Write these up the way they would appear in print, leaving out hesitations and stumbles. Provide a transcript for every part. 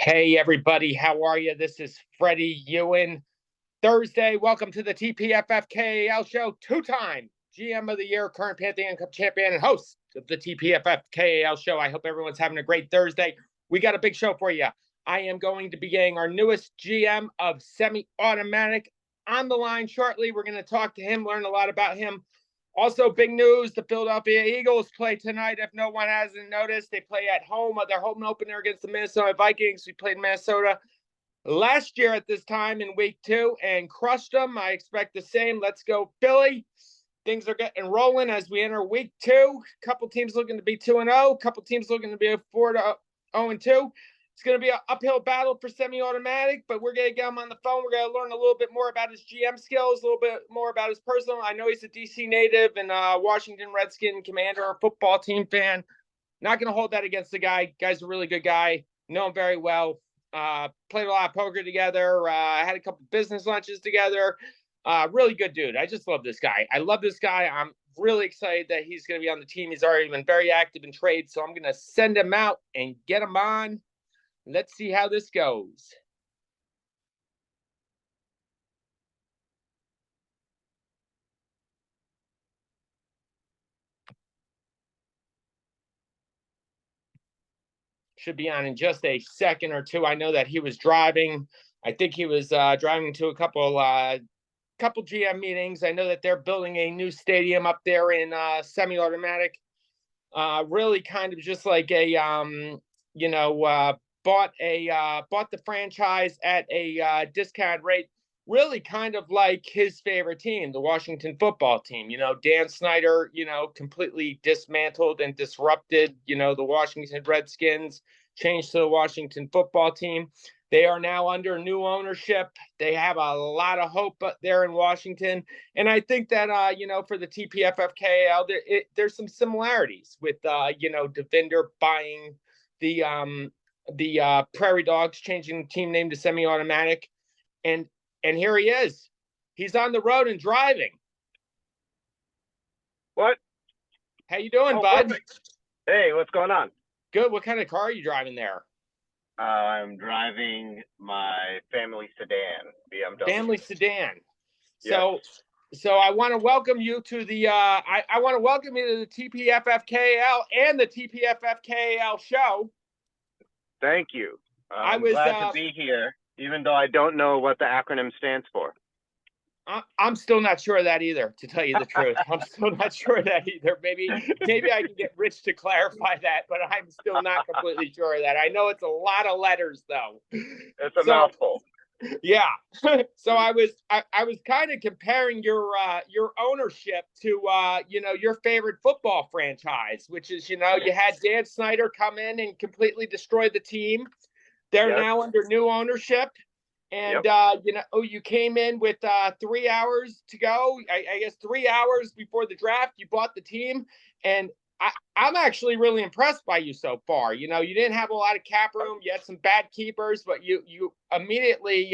Hey, everybody, how are you? This is Freddie Ewan. Thursday, welcome to the TPFFKAL show. Two-time GM of the Year, current Pantheon Cup champion, and host of the TPFFKAL show. I hope everyone's having a great Thursday. We got a big show for you. I am going to be getting our newest GM of semi-automatic on the line shortly. We're going to talk to him, learn a lot about him. Also, big news, the Philadelphia Eagles play tonight. If no one hasn't noticed, they play at home. Their home opener against the Minnesota Vikings. We played Minnesota last year at this time in week 2 and crushed them. I expect the same. Let's go, Philly. Things are getting rolling as we enter week 2. A couple teams looking to be 2-0. A couple teams looking to be 4-0-2. It's going to be an uphill battle for semi-automatic, but we're going to get him on the phone. We're going to learn a little bit more about his GM skills, a little bit more about his personal. I know he's a DC native and Washington Redskins commander or football team fan. Not going to hold that against the guy. Guy's a really good guy. Know him very well. Played a lot of poker together. Had a couple business lunches together. Really good dude. I just love this guy. I love this guy. I'm really excited that he's going to be on the team. He's already been very active in trade, so I'm going to send him out and get him on. Let's see how this goes. Should be on in just a second or two. I know that he was driving. I think he was driving to a couple GM meetings. I know that they're building a new stadium up there in semi-automatic. Really kind of just like a bought the franchise at a discount rate, really kind of like his favorite team, the Washington football team. Dan Snyder, completely dismantled and disrupted, the Washington Redskins, changed to the Washington football team. They are now under new ownership. They have a lot of hope there in Washington. And I think that, for the TPFFKAL, there's some similarities with, Davinder buying the Prairie Dogs, changing the team name to semi-automatic, and here he is. He's on the road and driving. What? How you doing, bud? Perfect. Hey, what's going on? Good. What kind of car are you driving there? I'm driving my family sedan, BMW. Family sedan. So, yes. So I want to welcome you to the I want to welcome you to the TPFFKAL and the TPFFKAL show. Thank you. I'm glad to be here, even though I don't know what the acronym stands for. I'm still not sure of that either, to tell you the truth. I'm still not sure of that either. Maybe I can get Rich to clarify that, but I'm still not completely sure of that. I know it's a lot of letters, though. It's a mouthful. Yeah. So I was kind of comparing your ownership to your favorite football franchise, which is you had Dan Snyder come in and completely destroy the team. They're now under new ownership, and you came in with 3 hours to go. I guess 3 hours before the draft, you bought the team, and I'm actually really impressed by you so far. You didn't have a lot of cap room. You had some bad keepers, but you immediately,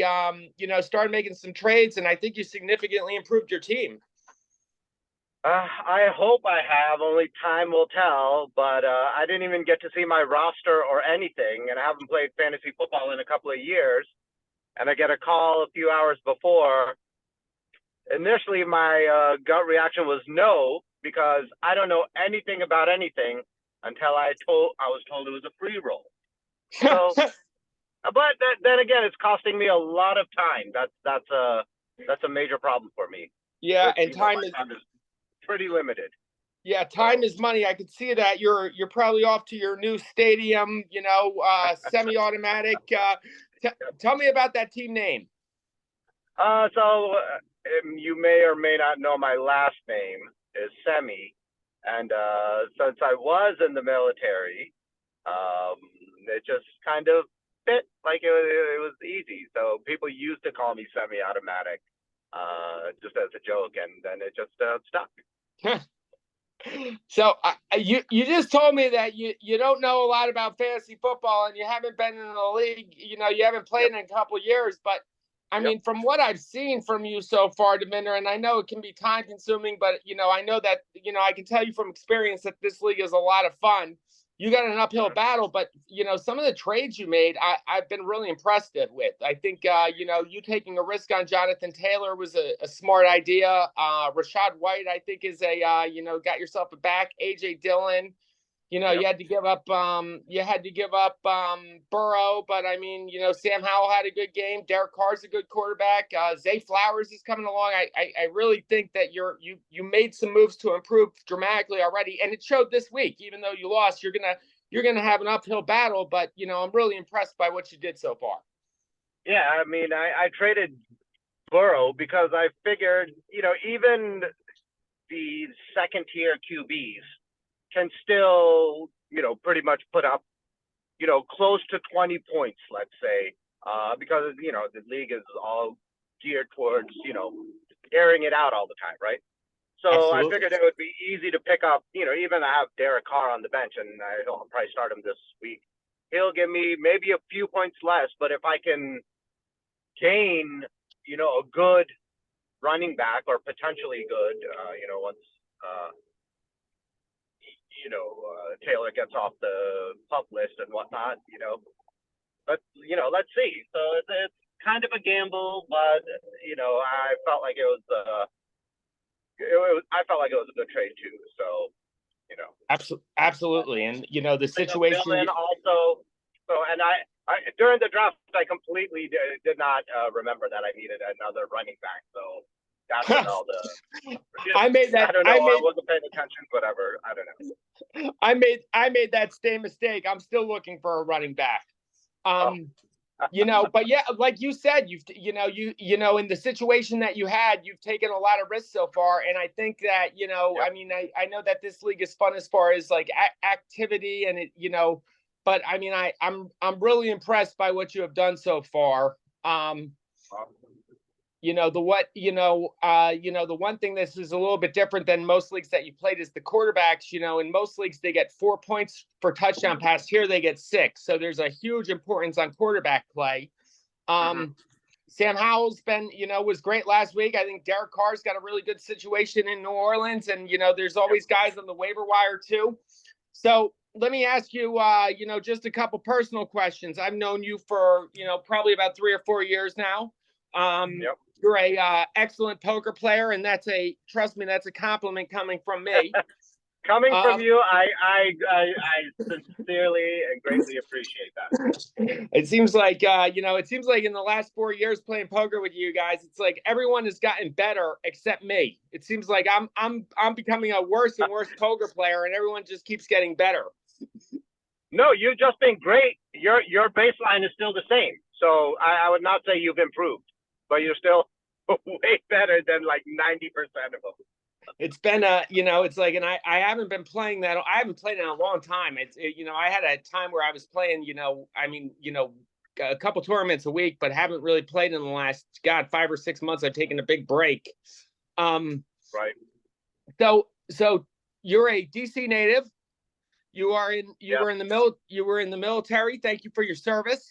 started making some trades, and I think you significantly improved your team. I hope I have. Only time will tell, but I didn't even get to see my roster or anything, and I haven't played fantasy football in a couple of years, and I get a call a few hours before. Initially, my gut reaction was no, because I don't know anything about anything until I was told it was a free roll. So, but then again, it's costing me a lot of time. That's a major problem for me. Yeah, and time is pretty limited. Yeah, time is money. I could see that you're probably off to your new stadium. Semi-automatic. Tell me about that team name. So you may or may not know my last name is Sehmi, and since I was in the military, it just kind of fit. Like it was easy. So people used to call me semi-automatic, just as a joke, and then it just stuck. So you just told me that you don't know a lot about fantasy football, and you haven't been in the league. You haven't played in a couple of years, but I mean, from what I've seen from you so far, Davinder, and I know it can be time consuming, but, I know that, I can tell you from experience that this league is a lot of fun. you got an uphill battle, but some of the trades you made, I've been really impressed with. I think you taking a risk on Jonathan Taylor was a smart idea. Rashad White, I think, is got yourself a back. AJ Dillon. Yep. You had to give up Burrow, but I mean, Sam Howell had a good game. Derek Carr's a good quarterback. Zay Flowers is coming along. I really think that you made some moves to improve dramatically already, and it showed this week. Even though you lost, you're gonna have an uphill battle, but I'm really impressed by what you did so far. Yeah, I mean, I traded Burrow because I figured, even the second tier QBs can still, pretty much put up, close to 20 points, let's say, because, the league is all geared towards, airing it out all the time, right? So Absolutely. I figured it would be easy to pick up, even I have Derek Carr on the bench, and I'll probably start him this week. He'll give me maybe a few points less, but if I can gain, a good running back or potentially good, once Taylor gets off the pup list and whatnot, but let's see. So it's kind of a gamble, but I felt like it was I felt like it was a good trade too. So Absolutely, and the situation also. So and I during the draft I completely did not remember that I needed another running back. So that's when all the I made that. I don't know. I wasn't paying attention. Whatever. I don't know. I made that same mistake. I'm still looking for a running back. But yeah, like you said, you've in the situation that you had, you've taken a lot of risks so far, and I think that I mean, I know that this league is fun as far as like activity and it, but I mean, I'm really impressed by what you have done so far. The one thing this is a little bit different than most leagues that you played is the quarterbacks. In most leagues they get 4 points for touchdown pass. Here they get 6. So there's a huge importance on quarterback play. Sam Howell's was great last week. I think Derek Carr's got a really good situation in New Orleans, and there's always guys on the waiver wire too. So let me ask you, just a couple personal questions. I've known you for probably about 3 or 4 years now. You're a excellent poker player, and trust me, that's a compliment coming from me. Coming from you, I sincerely and greatly appreciate that. It seems like in the last 4 years playing poker with you guys, it's like everyone has gotten better except me. It seems like I'm becoming a worse and worse poker player, and everyone just keeps getting better. No, you've just been great. Your baseline is still the same, so I would not say you've improved, but you're still way better than like 90% of them. It's been it's like, and I haven't been playing that. I haven't played in a long time. I had a time where I was playing, a couple tournaments a week, but haven't really played in the last 5 or 6 months. I've taken a big break. Right. So you're a DC native. You were in the military. Thank you for your service.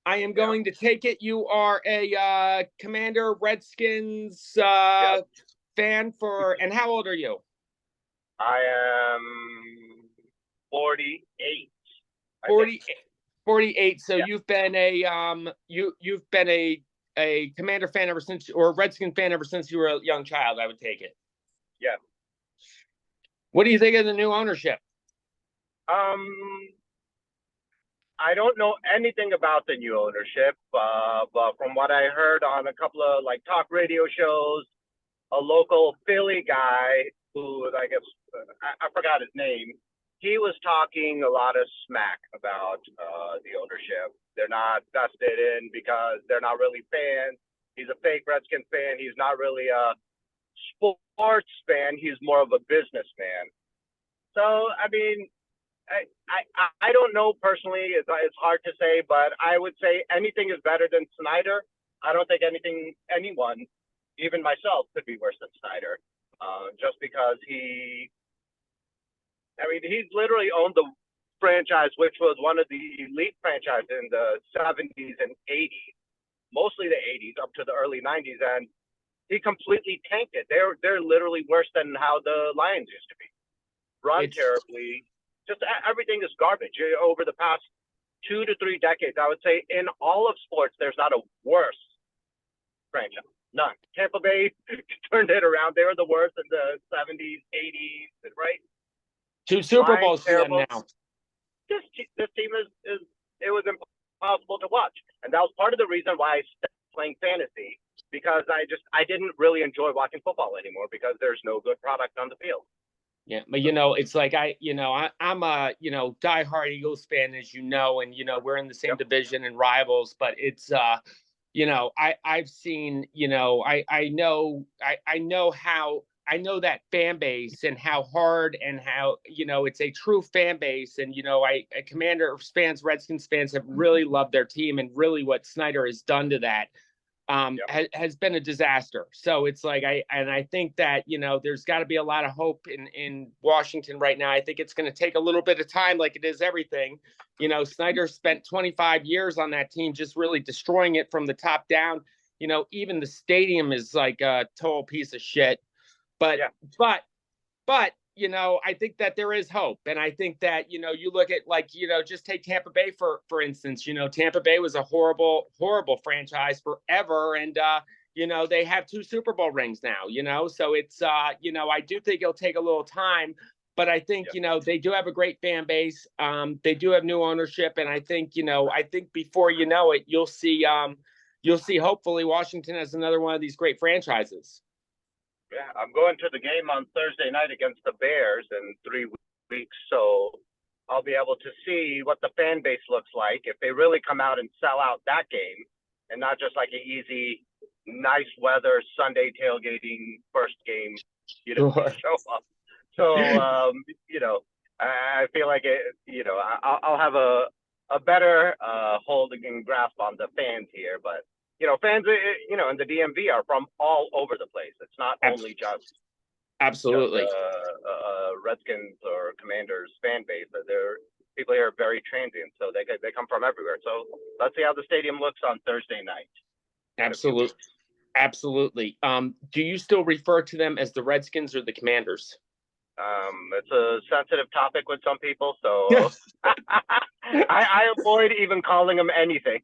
I am going to take it you are a Commander Redskins fan and how old are you? I am 48. 48. So you've been you've been a Commander fan ever since, or a Redskin fan ever since you were a young child, I would take it. Yeah. What do you think of the new ownership? I don't know anything about the new ownership, but from what I heard on a couple of talk radio shows, a local Philly guy who I guess I forgot his name, he was talking a lot of smack about the ownership. They're not vested in because they're not really fans. He's a fake Redskins fan. He's not really a sports fan. He's more of a businessman. So I mean, I don't know personally. It's hard to say, but I would say anything is better than Snyder. I don't think anyone, even myself, could be worse than Snyder. Just because he's literally owned the franchise, which was one of the elite franchises in the 70s and 80s, mostly the 80s up to the early 90s, and he completely tanked it. They're literally worse than how the Lions used to be. Run terribly. everything is garbage. Over the past 2 to 3 decades, I would say in all of sports, there's not a worse franchise. None. Tampa Bay turned it around. They were the worst in the 70s, 80s, right? 2 Super Bowls for them now. This team is it was impossible to watch, and that was part of the reason why I stopped playing fantasy, because I didn't really enjoy watching football anymore because there's no good product on the field. Yeah, but it's like I'm a diehard Eagles fan, as you know, and we're in the same division and rivals, but it's I've seen I know that fan base and how hard and how it's a true fan base, and Commanders fans, Redskins fans have really loved their team, and really what Snyder has done to that has been a disaster. So it's like I think that there's got to be a lot of hope in Washington right now. I think it's going to take a little bit of time, like it is everything. Snyder spent 25 years on that team, just really destroying it from the top down. Even the stadium is like a total piece of shit. But I think that there is hope. And I think that, you look at just take Tampa Bay, for instance. Tampa Bay was a horrible, horrible franchise forever. And, they have 2 Super Bowl rings now, so it's, I do think it'll take a little time. But I think, they do have a great fan base. They do have new ownership. And I think, before you know it, you'll see hopefully Washington as another one of these great franchises. Yeah, I'm going to the game on Thursday night against the Bears in 3 weeks, so I'll be able to see what the fan base looks like if they really come out and sell out that game, and not just like an easy, nice weather Sunday tailgating first game, show up. So, I feel like I'll have a better hold and grasp on the fans here, but. Fans, in the DMV are from all over the place. It's not only just absolutely Redskins or Commanders fan base. People here are very transient, so they come from everywhere. So let's see how the stadium looks on Thursday night. Absolutely. Do you still refer to them as the Redskins or the Commanders? It's a sensitive topic with some people, so I avoid even calling them anything.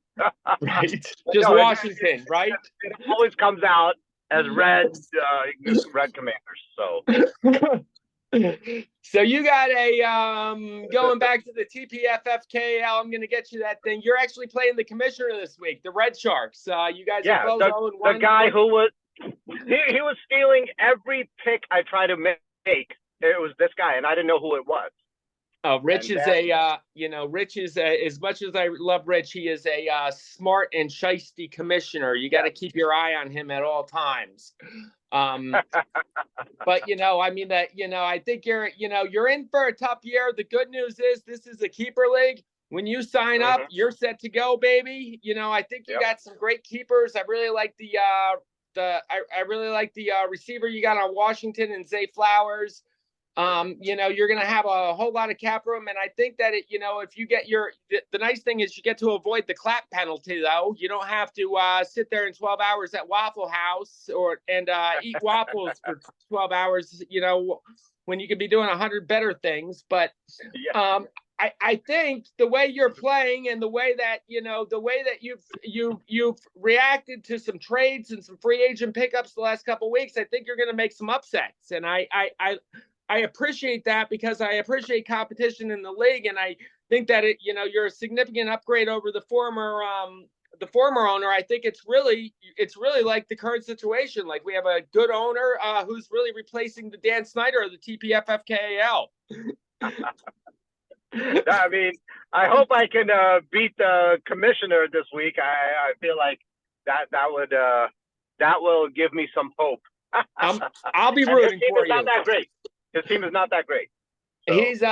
Right. Just Washington, right? It always comes out as Red Commanders. So. So you got a going back to the TPFFKAL. I'm going to get you that thing. You're actually playing the commissioner this week, the Red Sharks. You guys are both 0-1. The guy who was he was stealing every pick I tried to make. It was this guy, and I didn't know who it was. Rich is Rich is as much as I love Rich, he is a smart and shisty commissioner. You got to keep your eye on him at all times. But I think you're in for a tough year. The good news is this is a keeper league. When you sign up, you're set to go, baby. I think you got some great keepers. I really like I really like the receiver you got on Washington and Zay Flowers. You're going to have a whole lot of cap room. And I think that if you get the nice thing is you get to avoid the clap penalty, though. You don't have to sit there in 12 hours at Waffle House and eat waffles for 12 hours, when you could be doing 100 better things. But, I think the way you're playing and the way that you've reacted to some trades and some free agent pickups the last couple of weeks, I think you're going to make some upsets. And I appreciate that, because I appreciate competition in the league, and I think that you're a significant upgrade over the former owner. I think it's really like the current situation. Like, we have a good owner who's really replacing the Dan Snyder of the TPFFKAL. I mean, I hope I can beat the commissioner this week. I feel like that will give me some hope. I'll be rooting for you. Not that great. His team is not that great. So. He's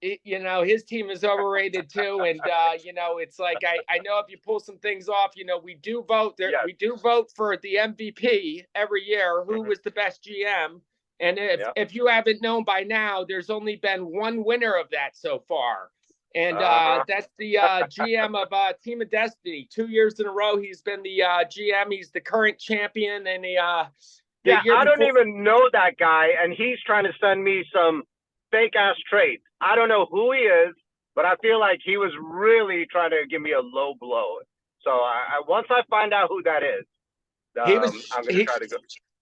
his team is overrated too, and it's like I know if you pull some things off, we do vote there. Yes. We do vote for the MVP every year. Who was the best GM? And if you haven't known by now, there's only been one winner of that so far. And that's the GM of Team of Destiny. 2 years in a row, he's been the GM. He's the current champion. And I don't even know that guy. And he's trying to send me some fake-ass trades. I don't know who he is, but I feel like he was really trying to give me a low blow. So once I find out who that is, He was I'm gonna try to go.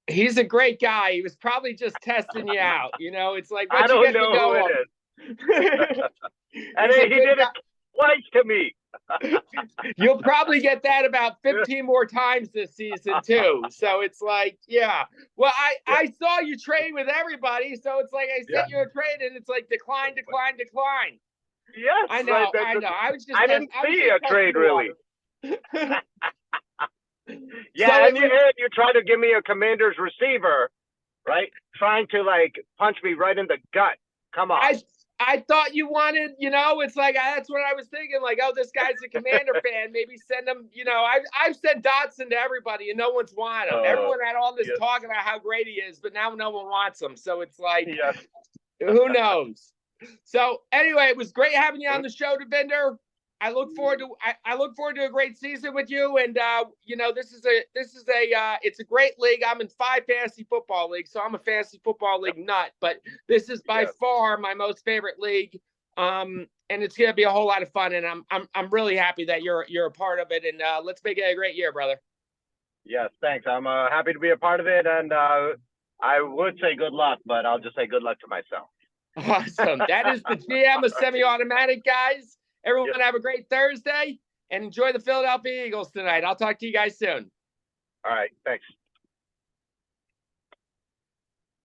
he's a great guy. He was probably just testing you out. It's like I what you don't get to know who know it him. is. And He's a he good did guy. it twice to me. You'll probably get that about 15 more times this season too. So it's like, yeah. Well, I saw you trade with everybody, so it's like I sent you a trade, and it's like decline, decline, decline. Yes, I know, I know. I was just I didn't see a trade really. Yeah, So and you tried to give me a Commander's receiver, right? Trying to like punch me right in the gut. Come on. I thought you wanted, it's like that's what I was thinking. Like, oh, this guy's a Commander fan. Maybe send him. I've sent Dotson to everybody, and no one's wanted him. Everyone had all this talk about how great he is, but now no one wants him. So it's like, who knows? So anyway, it was great having you on the show, Davinder. I look forward to a great season with you. And it's a great league. I'm in 5 fantasy football leagues, so I'm a fantasy football league nut. But this is by far my most favorite league. And it's gonna be a whole lot of fun. And I'm really happy that you're a part of it. And let's make it a great year, brother. Yes, thanks. I'm happy to be a part of it. And I would say good luck, but I'll just say good luck to myself. Awesome. That is the GM of Semi-Automatic, guys. Everyone have a great Thursday and enjoy the Philadelphia Eagles tonight. I'll talk to you guys soon. All right. Thanks.